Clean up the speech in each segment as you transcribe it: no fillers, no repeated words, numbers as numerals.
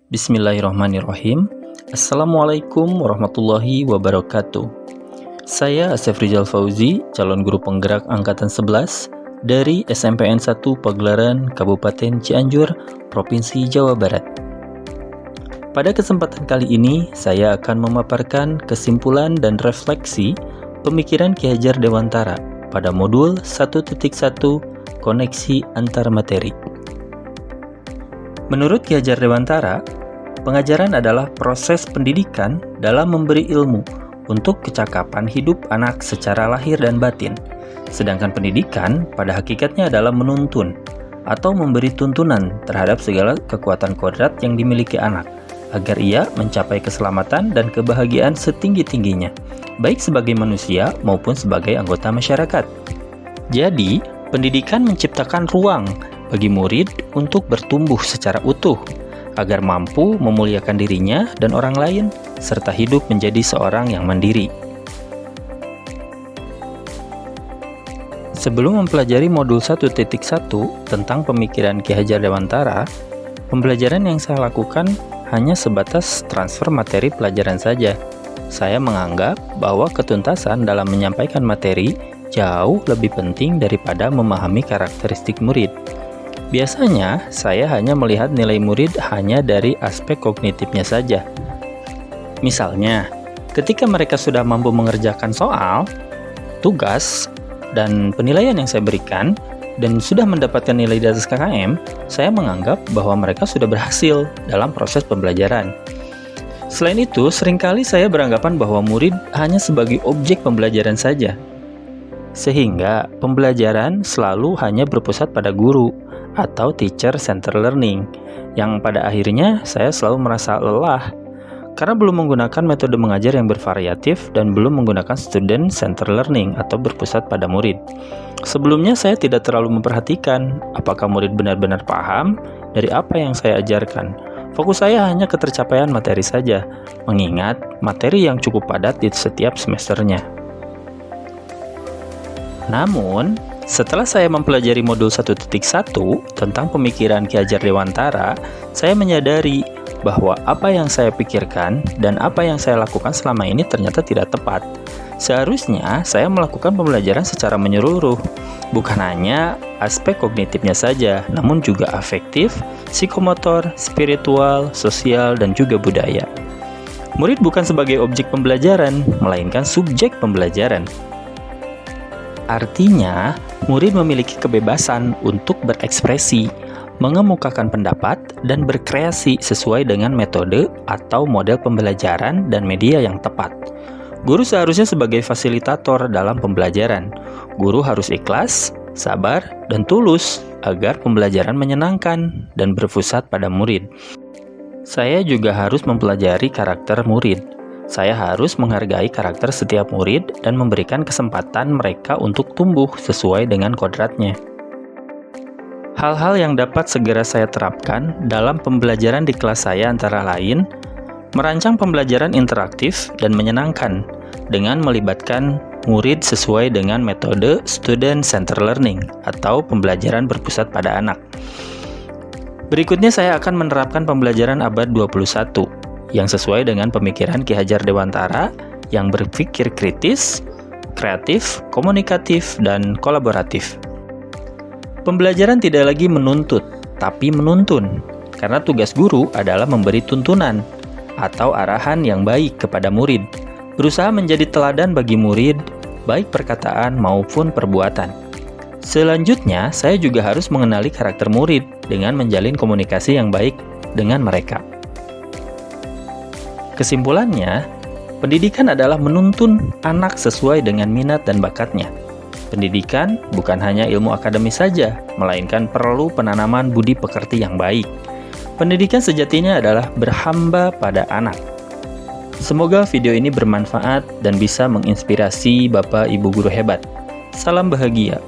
Bismillahirrahmanirrahim. Assalamualaikum warahmatullahi wabarakatuh. Saya Asef Rizal Fauzi, calon guru penggerak Angkatan 11 dari SMPN 1 Pagelaran Kabupaten Cianjur, Provinsi Jawa Barat. Pada kesempatan kali ini, saya akan memaparkan kesimpulan dan refleksi pemikiran Ki Hajar Dewantara pada modul 1.1 Koneksi Antar Materi. Menurut Ki Hajar Dewantara, pengajaran adalah proses pendidikan dalam memberi ilmu untuk kecakapan hidup anak secara lahir dan batin. Sedangkan pendidikan pada hakikatnya adalah menuntun atau memberi tuntunan terhadap segala kekuatan kodrat yang dimiliki anak, agar ia mencapai keselamatan dan kebahagiaan setinggi-tingginya, baik sebagai manusia maupun sebagai anggota masyarakat. Jadi, pendidikan menciptakan ruang bagi murid untuk bertumbuh secara utuh, agar mampu memuliakan dirinya dan orang lain, serta hidup menjadi seorang yang mandiri. Sebelum mempelajari modul 1.1 tentang pemikiran Ki Hajar Dewantara, pembelajaran yang saya lakukan hanya sebatas transfer materi pelajaran saja. Saya menganggap bahwa ketuntasan dalam menyampaikan materi jauh lebih penting daripada memahami karakteristik murid. Biasanya, saya hanya melihat nilai murid hanya dari aspek kognitifnya saja. Misalnya, ketika mereka sudah mampu mengerjakan soal, tugas, dan penilaian yang saya berikan, dan sudah mendapatkan nilai di atas KKM, saya menganggap bahwa mereka sudah berhasil dalam proses pembelajaran. Selain itu, seringkali saya beranggapan bahwa murid hanya sebagai objek pembelajaran saja. Sehingga, pembelajaran selalu hanya berpusat pada guru, atau teacher-centered learning, yang pada akhirnya saya selalu merasa lelah karena belum menggunakan metode mengajar yang bervariatif dan belum menggunakan student-centered learning atau berpusat pada murid. Sebelumnya saya tidak terlalu memperhatikan apakah murid benar-benar paham dari apa yang saya ajarkan. Fokus saya hanya ke tercapaian materi saja, mengingat materi yang cukup padat di setiap semesternya. Namun, setelah saya mempelajari modul 1.1 tentang pemikiran Ki Hajar Dewantara, saya menyadari bahwa apa yang saya pikirkan dan apa yang saya lakukan selama ini ternyata tidak tepat. Seharusnya saya melakukan pembelajaran secara menyeluruh, bukan hanya aspek kognitifnya saja, namun juga afektif, psikomotor, spiritual, sosial, dan juga budaya. Murid bukan sebagai objek pembelajaran, melainkan subjek pembelajaran. Artinya, murid memiliki kebebasan untuk berekspresi, mengemukakan pendapat, dan berkreasi sesuai dengan metode atau model pembelajaran dan media yang tepat. Guru seharusnya sebagai fasilitator dalam pembelajaran. Guru harus ikhlas, sabar, dan tulus agar pembelajaran menyenangkan dan berpusat pada murid. Saya juga harus mempelajari karakter murid. Saya harus menghargai karakter setiap murid dan memberikan kesempatan mereka untuk tumbuh sesuai dengan kodratnya. Hal-hal yang dapat segera saya terapkan dalam pembelajaran di kelas saya antara lain, merancang pembelajaran interaktif dan menyenangkan dengan melibatkan murid sesuai dengan metode student-centered learning atau pembelajaran berpusat pada anak. Berikutnya saya akan menerapkan pembelajaran abad 21 yang sesuai dengan pemikiran Ki Hajar Dewantara yang berpikir kritis, kreatif, komunikatif, dan kolaboratif. Pembelajaran tidak lagi menuntut, tapi menuntun, karena tugas guru adalah memberi tuntunan atau arahan yang baik kepada murid, berusaha menjadi teladan bagi murid, baik perkataan maupun perbuatan. Selanjutnya, saya juga harus mengenali karakter murid dengan menjalin komunikasi yang baik dengan mereka. Kesimpulannya, pendidikan adalah menuntun anak sesuai dengan minat dan bakatnya. Pendidikan bukan hanya ilmu akademis saja, melainkan perlu penanaman budi pekerti yang baik. Pendidikan sejatinya adalah berhamba pada anak. Semoga video ini bermanfaat dan bisa menginspirasi Bapak Ibu guru hebat. Salam bahagia.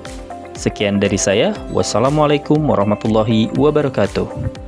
Sekian dari saya. Wassalamualaikum warahmatullahi wabarakatuh.